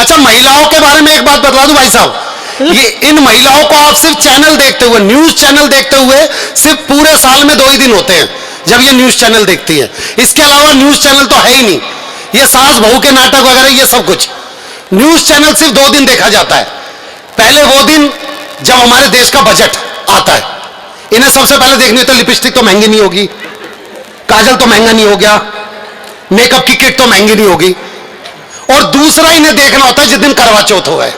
अच्छा, महिलाओं के बारे में एक बात बता दूं भाई साहब, ये इन महिलाओं को आप सिर्फ चैनल देखते हुए, न्यूज चैनल देखते हुए, सिर्फ पूरे साल में 2 ही दिन होते हैं जब ये न्यूज चैनल देखती है। इसके अलावा न्यूज चैनल तो है ही नहीं। ये सास बहू के नाटक वगैरह ये सब कुछ, न्यूज चैनल सिर्फ 2 दिन देखा जाता है। पहले वो दिन जब हमारे देश का बजट आता है, इन्हें सबसे पहले देखनी तो लिपस्टिक तो महंगी नहीं होगी, काजल तो महंगा नहीं हो गया, मेकअप की किट तो महंगी नहीं होगी, और दूसरा इन्हें देखना होता है जिस दिन करवा चौथ हो गए,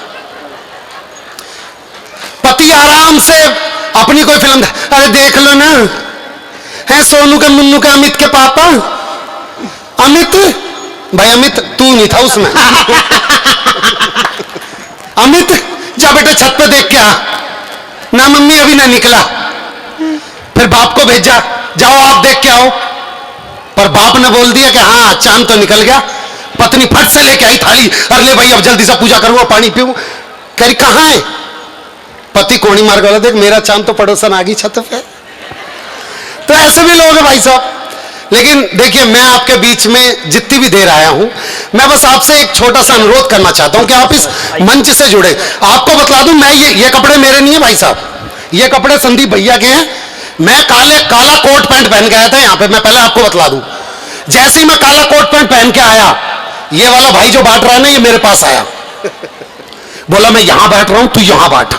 पति आराम से अपनी कोई फिल्म, अरे देख लो ना, है सोनू के, मुन्नू के, अमित के पापा, अमित भाई, अमित तू नहीं था उसमें अमित जा बेटा छत पे देख के आ, ना मम्मी अभी ना निकला, फिर बाप को भेजा, जाओ आप देख के आओ, पर बाप ने बोल दिया कि हाँ चांद तो निकल गया। पत्नी फट से लेके आई थाली, अरे भाई अब जल्दी से पूजा करूंगा, पानी पीऊं, कह रही कहां है? पति कोणी मार गया, देख मेरा चांद तो पड़ोसन आ गई छत पे। तो ऐसे भी लोग हैं भाई साहब। लेकिन देखिए, मैं आपके बीच में जितनी भी देर आया हूं, मैं बस आपसे एक छोटा सा अनुरोध करना चाहता हूं कि आप इस मंच से जुड़े। आपको बतला दूं, मैं ये कपड़े मेरे नहीं है भाई साहब, ये कपड़े संदीप भैया के हैं। मैं काला कोट पैंट पहन के आया था यहाँ पे, मैं पहले आपको बतला दूं। जैसे ही मैं काला कोट पैंट पहन के आया, ये वाला भाई जो बांट रहा है ना, ये मेरे पास आया, बोला मैं यहां बैठ रहा हूं, तू यहां बांट।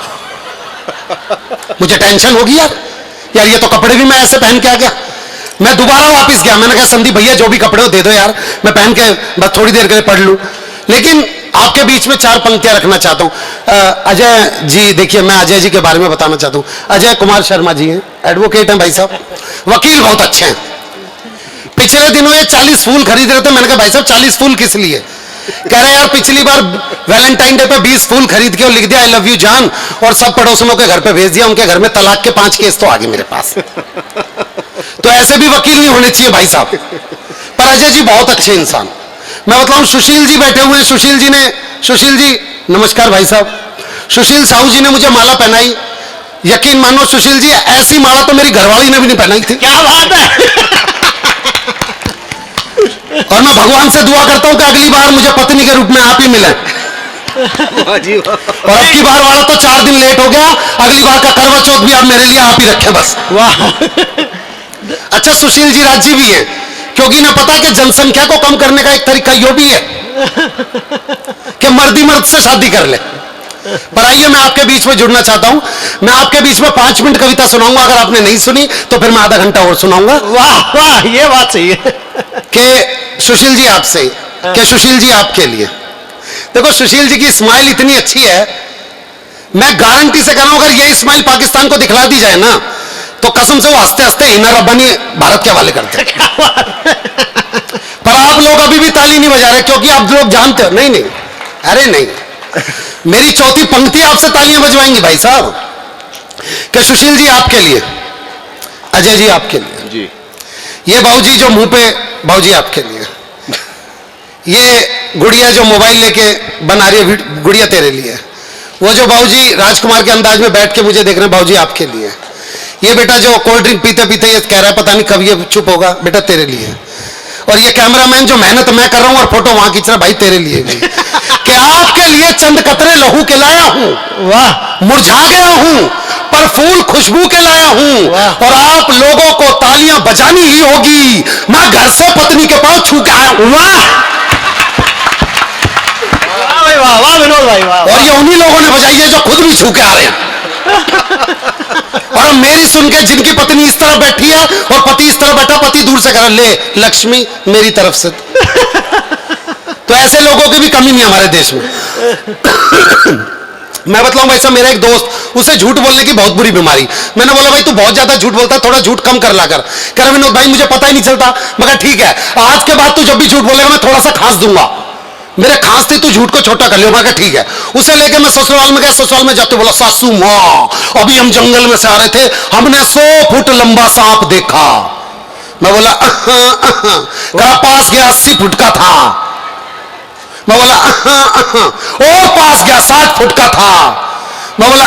मुझे टेंशन होगी यार ये तो कपड़े भी मैं ऐसे पहन के आ गया। मैं दोबारा वापस गया, मैंने कहा संदीप भैया जो भी कपड़े हो दे दो यार, मैं पहन के बस थोड़ी देर के लिए पढ़ लूं। लेकिन आपके बीच में 4 पंक्तियां रखना चाहता हूं। अजय जी, देखिए मैं अजय जी के बारे में बताना चाहता हूं। अजय कुमार शर्मा जी हैं, एडवोकेट हैं भाई साहब, वकील बहुत अच्छे हैं। पिछले दिनों ये 40 फूल खरीद रहे थे, मैंने कहा भाई साहब 40 फूल किस लिए? कह रहे यार पिछली बार वैलेंटाइन डे पे 20 फूल खरीद के और लिख दिया आई लव यू जान, और सब पड़ोसनों के घर पे भेज दिया, उनके घर में तलाक के 5 केस तो आ गए मेरे पास। तो ऐसे भी वकील नहीं होने चाहिए भाई साहब। पर अजय जी बहुत अच्छे इंसान। मैं बताऊं, सुशील जी बैठे हुए हैं, सुशील जी नमस्कार भाई साहब। सुशील साहू जी ने मुझे माला पहनाई, यकीन मानो सुशील जी, ऐसी माला तो मेरी घरवाली ने भी नहीं पहनाई थी। क्या बात है। और मैं भगवान से दुआ करता हूं कि अगली बार मुझे पत्नी के रूप में आप ही मिले। और अब की बार वाला तो 4 दिन लेट हो गया, अगली बार का करवा चौथ भी आप मेरे लिए आप ही रखें बस। वाह। अच्छा, सुशील जी राज्य भी है, क्योंकि ना पता कि जनसंख्या को कम करने का एक तरीका यो भी है कि मर्दी मर्द से शादी कर ले। पर आइए, मैं आपके बीच में जुड़ना चाहता हूं। मैं आपके बीच में 5 मिनट कविता सुनाऊंगा, अगर आपने नहीं सुनी तो फिर मैं आधा घंटा और सुनाऊंगा। वाह वाह, ये बात सही है कि सुशील जी आपसे, कि सुशील जी आपके लिए। देखो सुशील जी की स्माइल इतनी अच्छी है, मैं गारंटी से कह रहा हूं, अगर ये स्माइल पाकिस्तान को दिखला दी जाए ना, तो कसम से वो हंसते हंसते हिना रब्बानी भारत के हवाले करते। पर आप लोग अभी भी ताली नहीं बजा रहे, क्योंकि आप लोग जानते हो। नहीं, अरे नहीं, मेरी चौथी पंक्ति आपसे तालियां बजवाएंगी भाई साहब। कि सुशील जी आपके लिए, अजय जी आपके लिए जी, ये बाबूजी जो मुंह पे, बाबूजी आपके लिए, ये गुड़िया जो मोबाइल लेके बना रही है, गुड़िया तेरे लिए। वो जो बाबूजी राजकुमार के अंदाज में बैठ के मुझे देख रहे हैं, बाबूजी आपके लिए। ये बेटा जो कोल्ड ड्रिंक पीते पीते ये कह रहा है पता नहीं कब ये चुप होगा, बेटा तेरे लिए। और ये कैमरामैन जो मेहनत मैं कर रहा हूं और फोटो वहां खींच रहा, भाई तेरे लिए भी। कि आपके लिए चंद कतरे लहू के लाया हूं, वाह, मुरझा गया हूं पर फूल खुशबू के लाया हूं, और आप लोगों को तालियां बजानी ही होगी। मैं घर से पत्नी के पांव छू के आया हूं। वाह वाह विनोद भाई, वाह। और ये उन्हीं लोगों ने बजाई है जो खुद भी छू के आ रहे हैं। और मेरी सुन के जिनकी पत्नी इस तरफ बैठी है और पति इस तरफ बैठा, पति दूर से कह रहा ले लक्ष्मी मेरी तरफ से। तो ऐसे लोगों की भी कमी नहीं हमारे देश में। मैं बतलाऊं भाई साहब, मेरा एक दोस्त, उसे झूठ बोलने की बहुत बुरी बीमारी। मैंने बोला भाई तू बहुत ज्यादा झूठ बोलता है, थोड़ा झूठ कम कर ला कर। कह रहा विनोद भाई मुझे पता ही नहीं चलता। मगर ठीक है, आज के बाद तू जब भी झूठ बोलेगा मैं थोड़ा सा खांस दूंगा, मेरे खांसते तू झूठ को छोटा कर लियो। मैं कहा ठीक है। उसे लेके मैं ससुराल में गया। ससुराल में जाते बोला सासू माँ, अभी हम जंगल में से आ रहे थे, हमने 100 फुट लंबा सांप देखा। मैं बोला कहा पास गया 80 फुट का था। मैं बोला और पास गया 60 फुट का था। मैं बोला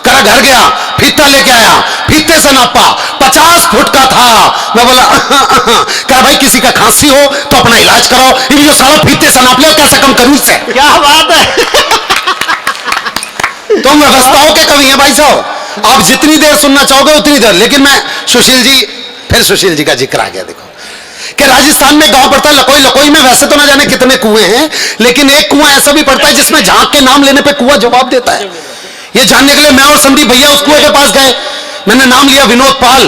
करा, घर गया, फीता लेके आया, फीते से नापा, 50 फुट का था। मैं बोला कहा भाई किसी का खांसी हो तो अपना इलाज कराओ, ये जो सारा फीते से नाप ले, कैसे कम करूं इससे? क्या बात है। तो व्यवस्थाओं के कवि हैं भाई साहब, आप जितनी देर सुनना चाहोगे उतनी देर। लेकिन मैं सुशील जी, फिर सुशील जी का जिक्र आ गया। देखो कि राजस्थान में गांव पड़ता है लकोई, लकोई में वैसे तो ना जाने कितने कुएं हैं, लेकिन एक कुआं ऐसा भी पड़ता है जिसमें झांक के नाम लेने पे कुआं जवाब देता है। ये जानने के लिए मैं और संदीप भैया उस कुएं के पास गए। मैंने नाम लिया विनोद पाल,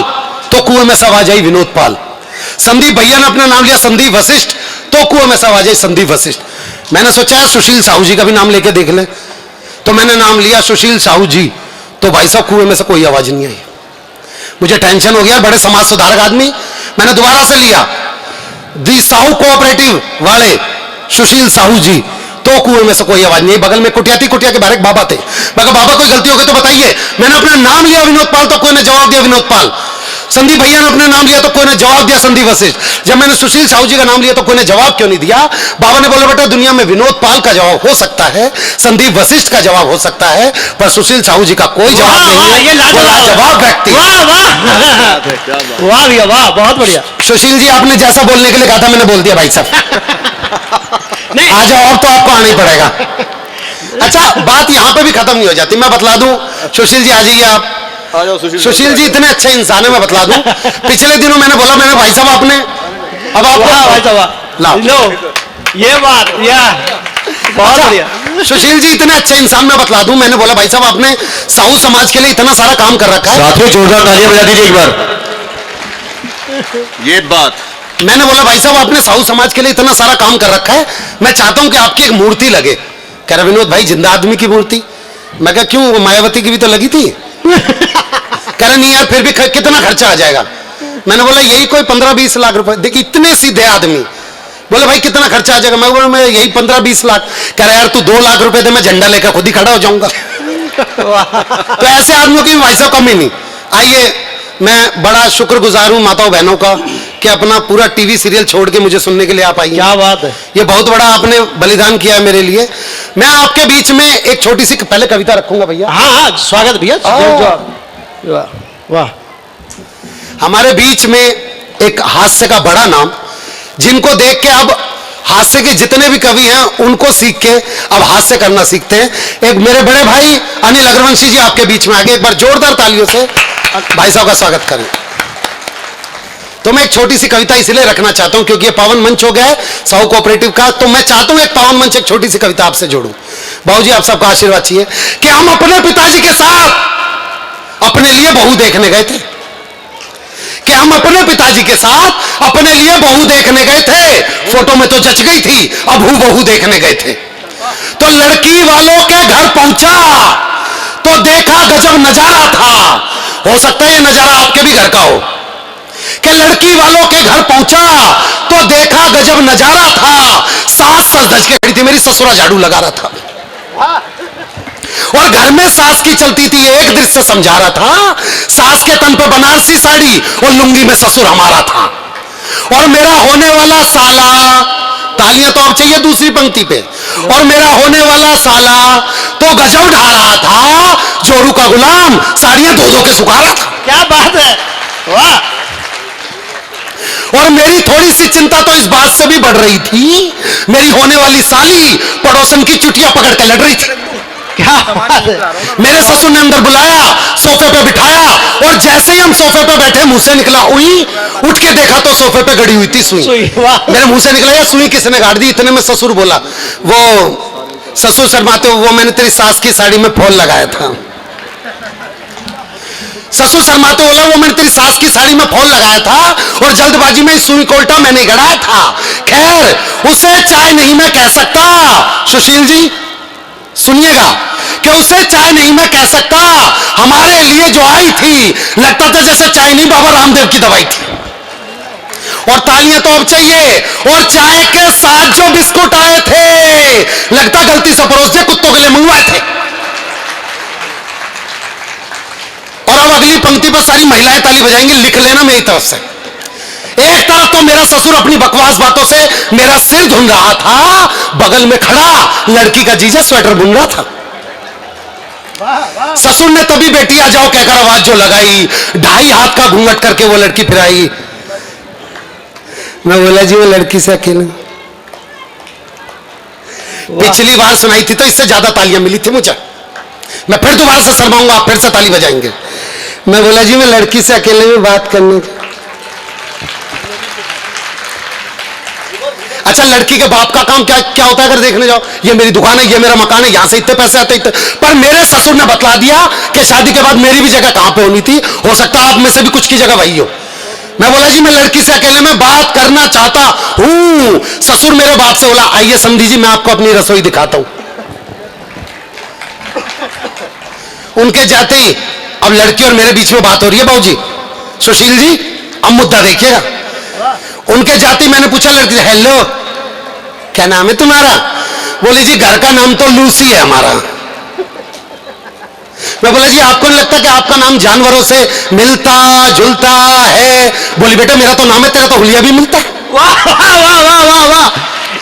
तो कुएं में से आवाज आई विनोद पाल। संदीप भैया ने अपना नाम लिया संदीप वशिष्ठ, तो कुएं में से आवाज आई संदीप वशिष्ठ। मैंने सोचा सुशील साहू जी का भी नाम लेके देख ले, तो मैंने नाम लिया सुशील साहू जी, तो भाई साहब कुएं में से कोई आवाज नहीं आई। मुझे टेंशन हो गया, बड़े समाज सुधारक आदमी। मैंने दोबारा से लिया दी साहू कोऑपरेटिव वाले सुशील साहू जी, तो कुएं में से कोई आवाज नहीं। बगल में कुटिया थी, कुटिया के बाहर एक बाबा थे। मैं कहा बाबा कोई गलती हो गई तो बताइए। मैंने अपना नाम लिया विनोद पाल, तो कोई ने जवाब दिया विनोद पाल। संदीप भैया ने अपना नाम लिया तो कोई ने जवाब दिया संदीप वशिष्ठ। जब मैंने सुशील साहू जी का नाम लिया तो कोई ने जवाब क्यों नहीं दिया? बाबा ने बोला बेटा दुनिया में विनोद पाल का जवाब हो सकता है, संदीप वशिष्ठ का जवाब हो सकता है, पर सुशील साहू जी का कोई जवाब नहीं है। ये लाजवाब व्यक्ति। वाह वाह वाह भैया वाह, बहुत बढ़िया। सुशील जी आपने जैसा बोलने के लिए कहा था मैंने बोल दिया भाई साहब। नहीं आ जाओ, अब तो आपको आना ही पड़ेगा। अच्छा बात यहां पे भी खत्म नहीं हो जाती, मैं बतला दूं। सुशील जी आ जाइए आप। सुशील जी इतने अच्छे इंसान है, मैं बतला दूं। पिछले दिनों मैंने बोला, मैंने भाई साहब आपने, अब आप भाई साहब लाओ लो ये बात, या बहुत बढ़िया। सुशील जी इतने अच्छे इंसान, मैं बतला दूं। मैंने बोला भाई साहब आपने साहू समाज के लिए इतना सारा काम कर रखा है। साथियों जोरदार तालियां बजा दीजिए एक बार। ये बात मैंने बोला भाई साहब आपने साहू समाज के लिए इतना सारा काम कर रखा है, मैं चाहता हूं कि आपकी एक मूर्ति लगे। कह रहा विनोद भाई जिंदा आदमी की मूर्ति? मैं कहा क्यों, मायावती की भी तो लगी थी। कह रहा नहीं यार फिर भी कितना खर्चा आ जाएगा? मैंने बोला यही कोई 15-20 लाख रुपए। देखिए इतने सीधे आदमी। बोले भाई कितना खर्चा आ जाएगा? मैं बोला मैं यही 15-20 लाख। कह रहा यार तू 2 लाख रुपए दे, मैं झंडा लेकर खुद ही खड़ा हो जाऊंगा। तो ऐसे आदमियों की भाई साहब कमी नहीं। आइए, मैं बड़ा शुक्रगुजार हूं माताओं बहनों का कि अपना पूरा टीवी सीरियल छोड़ के मुझे सुनने के लिए आप आई। क्या बात है, ये बहुत बड़ा आपने बलिदान किया है मेरे लिए। मैं आपके बीच में एक छोटी सी पहले कविता रखूंगा भैया। हाँ हाँ स्वागत भैया। वाह वाह। हमारे बीच में एक हास्य का बड़ा नाम, जिनको देख के अब हास्य के जितने भी कवि हैं उनको सीख के अब हास्य करना सीखते हैं। एक मेरे बड़े भाई अनिल अग्रवंशी जी आपके बीच में आगे, एक बार जोरदार तालियों से भाई साहब का स्वागत करें। तो मैं एक छोटी सी कविता इसलिए रखना चाहता हूं क्योंकि ये पावन मंच हो गया है साहू कोऑपरेटिव का, तो मैं चाहता हूं एक पावन मंच, एक छोटी सी कविता आपसे जोड़ूं। बाबूजी आप सबका आशीर्वाद चाहिए कि हम अपने पिताजी के साथ अपने लिए बहू देखने गए थे, कि हम अपने पिताजी के साथ अपने लिए बहू देखने गए थे। फोटो में तो जच गई थी, अब हूं बहू देखने गए थे। तो लड़की वालों के घर पहुंचा तो देखा गजब नजारा था। हो सकता है ये नजारा आपके भी घर का हो कि लड़की वालों के घर पहुंचा तो देखा गजब नजारा था। सास सज धज के खड़ी थी, मेरी ससुरा झाड़ू लगा रहा था और घर में सास की चलती थी, एक दृश्य समझा रहा था। सास के तन पे बनारसी साड़ी और लुंगी में ससुर हमारा था। और मेरा होने वाला साला, तालियां तो अब चाहिए दूसरी पंक्ति पे, और मेरा होने वाला साला तो गजब ढा रहा था। जोरू का गुलाम साड़ियां धो धो के सुखा रहा था। क्या बात है, वाह। और मेरी थोड़ी सी चिंता तो इस बात से भी बढ़ रही थी, मेरी होने वाली साली पड़ोसन की चुटिया पकड़ के लड़ रही थी। क्या बात है। मेरे ससुर ने अंदर बुलाया, सोफे पे बिठाया, और जैसे ही हम सोफे पे बैठे मुंह से निकला उई, उठ के देखा तो सोफे पे गड़ी हुई थी सुई। मेरे मुंह से निकला या सुई किसने गाड़ दी? इतने में ससुर बोला, वो ससुर शर्माते हो, वो मैंने तेरी सास की साड़ी में फॉल लगाया था। ससुर शर्माते बोला, वो मैंने तेरी सास की साड़ी में फॉल लगाया था और जल्दबाजी में सुई को उल्टा मैंने गड़ाया था। खैर उसे चाय नहीं मैं कह सकता, सुशील जी सुनिएगा, कि उसे चाय नहीं मैं कह सकता। हमारे लिए जो आई थी लगता था जैसे चाय नहीं बाबा रामदेव की दवाई थी। और तालियां तो अब चाहिए। और चाय के साथ जो बिस्कुट आए थे लगता गलती से परोस दिए, कुत्तों के लिए मंगवाए थे। और अब अगली पंक्ति पर सारी महिलाएं ताली बजाएंगी, लिख लेना मेरी तरफ से। एक तरफ तो मेरा ससुर अपनी बकवास बातों से मेरा सिर धुन रहा था, बगल में खड़ा लड़की का जीजा स्वेटर बुन रहा था। ससुर ने तभी बेटी आ जाओ कहकर आवाज जो लगाई, 2.5 हाथ का घूंघट करके वो लड़की फिर आई। मैं बोला जी वो लड़की से अकेले, पिछली बार सुनाई थी तो इससे ज्यादा तालियां मिली थी मुझे, मैं फिर दोबारा से शर्माऊंगा, आप फिर से ताली बजाएंगे। मैं बोला जी मैं लड़की से अकेले में बात करने। अच्छा लड़की के बाप का काम क्या क्या होता है अगर देखने जाओ, ये मेरी दुकान है, ये मेरा मकान है, यहां से इतने पैसे आते, पर मेरे ससुर ने बतला दिया कि शादी के बाद मेरी भी जगह कहां पे होनी थी, हो सकता है आप में से भी कुछ की जगह वही हो। मैं बोला जी मैं लड़की से अकेले में बात करना चाहता हूं। ससुर मेरे बाप से बोला आइए समधी जी मैं आपको अपनी रसोई दिखाता हूं। उनके जाते ही अब लड़की और मेरे बीच में बात हो रही है, बाबूजी सुशील जी अब मुद्दा देखिएगा। उनके जाते मैंने पूछा लड़की से, हेलो क्या नाम है तुम्हारा? बोले जी घर का नाम तो लूसी है हमारा। मैं बोला जी आपको नहीं लगता कि आपका नाम जानवरों से मिलता जुलता है? बोली बेटा मेरा तो नाम है, तेरा तो हुलिया भी मिलता है। वाह वाह वाह वाह वाह वाह।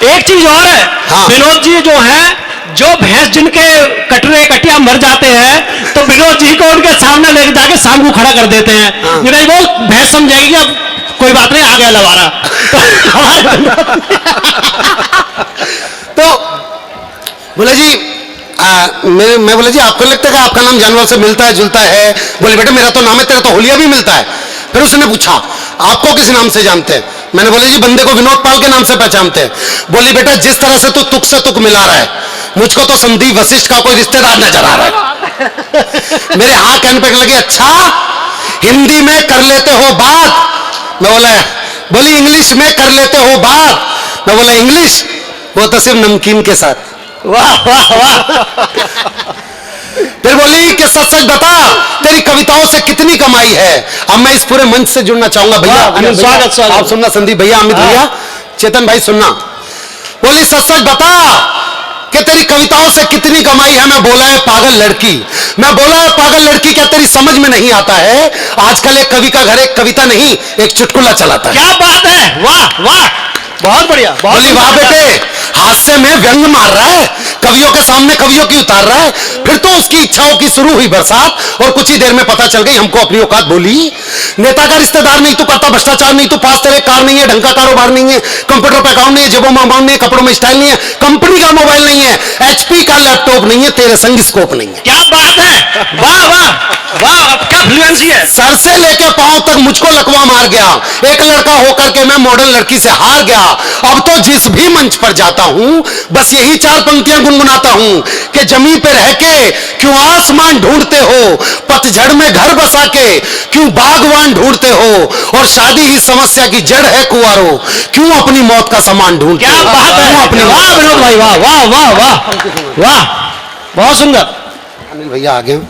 एक चीज और है, हाँ। विनोद जी जो है, जो भैंस जिनके कटरे कटिया मर जाते हैं तो विनोद जी को उनके सामने लेके जाके शाम को खड़ा कर देते हैं। हाँ। नहीं वो भैंस समझेगी कि अब कोई बात नहीं आ गया लवारा। तो बोले जी मैं बोला जी आपको लगता है कि आपका नाम जानवर से मिलता है जुलता है? बोले बेटा मेरा तो नाम है, तेरा तो हुलिया भी मिलता है। फिर उसने पूछा आपको किस नाम से जानते हैं? मैंने बोले जी बंदे को विनोद पाल के नाम से पहचानते हैं। बोली बेटा जिस तरह से तू तुक से तुक मिला रहा है, मुझको तो संदीप वशिष्ठ का कोई रिश्तेदार नजर आ रहा है। मेरे हाँ कहने पे लगे अच्छा हिंदी में कर लेते हो बात? मैं बोला, बोली इंग्लिश में कर लेते हो बात? मैं बोला इंग्लिश, वो तो सिर्फ नमकीन के साथ। वाह वाह वाह। फिर बोली कि सच सच बता तेरी कविताओं से कितनी कमाई है? अब मैं इस पूरे मंच से जुड़ना चाहूंगा भैया, वाह, अनिल भैया, स्वागत, स्वागत। आप सुनना, संदीप भैया, अमित हाँ। भैया, चेतन भाई सुनना। बोली सच सच बता कि तेरी कविताओं से कितनी कमाई है? मैं बोला है पागल लड़की, मैं बोला है पागल लड़की, क्या तेरी समझ में नहीं आता है? आजकल एक कवि का घर एक कविता नहीं एक चुटकुला चलाता है। क्या बात है, वाह वाह, बहुत बढ़िया। बोली वाह बेटे हास्य में व्यंग मार रहा है, कवियों के सामने कवियों की उतार रहा है। फिर तो उसकी इच्छाओं की शुरू हुई बरसात और कुछ ही देर में पता चल गई हमको अपनी औकात। बोली नेता का रिश्तेदार नहीं, तू करता भ्रष्टाचार नहीं, तू पास तेरे कार नहीं है, ढंग का कारोबार नहीं है, कंप्यूटर पे अकाउंट नहीं है, जेबों में अमाउंट नहीं है, कपड़ों में स्टाइल नहीं है, कंपनी का मोबाइल नहीं है, एचपी का लैपटॉप नहीं है, तेरे संग स्कोप नहीं है। क्या बात है, वाह वाह वाह, क्या फ्लुएंसी है। सर से लेके पांव तक मुझको लकवा मार गया, एक लड़का होकर के मैं मॉडल लड़की से हार गया। अब तो जिस भी मंच पर जाता हूं बस यही 4 पंक्तियां गुनगुनाता हूं कि जमीन पे रह के क्यों आसमान ढूंढते हो, पतझड़ में घर बसा के क्यों बागवान ढूंढते हो, और शादी ही समस्या की जड़ है कुंवारों, क्यों अपनी मौत का सामान ढूंढते हो? क्या बात है, अपनी वाह विनोद भाई, वाह वाह वाह वाह वाह, बहुत सुंदर। अनिल भैया आ गए।